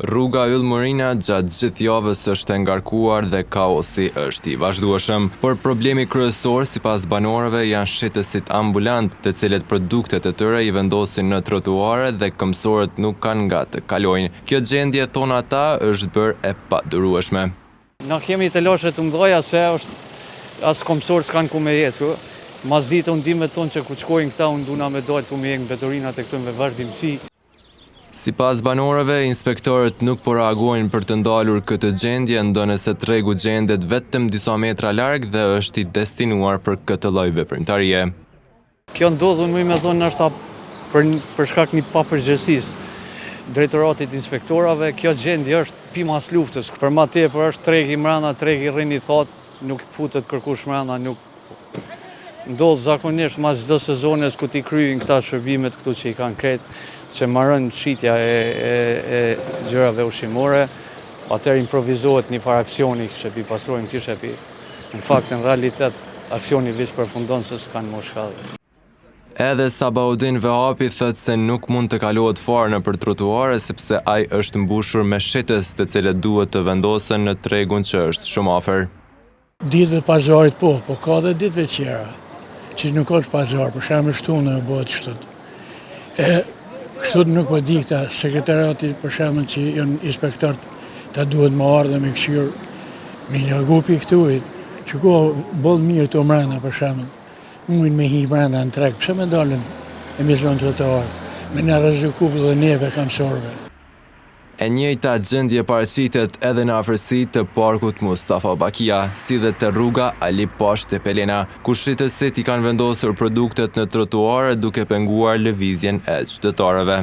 Rruga Yll Morina gjatë gjithë javës është e ngarkuar dhe kaosi është i vazhdueshëm, por problemi kryesor sipas banorëve janë shitësit ambulant, të cilët produktet e tyre i vendosin në trotuare dhe këmbësorët nuk kanë nga të kalojnë. Kjo gjendje, thonë ata, është bërë e padurueshme. Na kemi të loshe të mdoja se as këmbësorë s'kanë ku me ecë. Mas ditë unë di me thonë që ku shkojnë këta unë duna me dojtë ku me jengë mbetorinat e këtu me vazhdimësi. Sipas banorëve, inspektorët nuk po reagojnë për të ndalur këtë gjendje, ndonëse tregu gjendet vetëm disa metra larg dhe është i destinuar për këtë lloj veprimtarie. Kjo ndodh unë me thonë nështë për shkak një papërgjegjësisë drejtoratit inspektorave. Kjo gjendje është pimas luftës. Për ma tepër është tregi mrena, tregi rrini thot, nuk futet kërkush mrena, nuk ndodh zakonisht mas çdo sezones ku ti kryejnë këta shërbimet këtu që i kanë ketë, që marrën shitja e gjërave ushqimore, atëherë improvizohet një farë aksioni që pi pastrojnë kishe. Në fakt, në realitet, aksioni veç përfundon se s'kanë më shkallë. Edhe Sabaudin Vehapi thëtë se nuk mund të kalohet fare nëpër trotuare sepse ai është mbushur me shitës të cilët duhet të vendosen në tregun që është shumë afër. Ditët e pazarit po ka dhe ditëve tjera, që nuk është pazar, për shembull shtunë bëhet kështu. Kështu nuk po di këta sekretariati për shembull që janë inspektorët, ta duhet më ardhe me këshir me një grupi këtuit, që ko boll mirë të mrena për shembull. Mujnë me hi mrena në treg, pse me dalën e mizon trotuar, me në rreziku dhe neve kamësorëve. E njëjta gjendje paraqitet edhe në afërsi të parkut Mustafa Bakia, si dhe të rruga Ali Pash Tepelena, ku shitësit i kanë vendosur produktet në trotuare duke penguar lëvizjen e qytetarëve.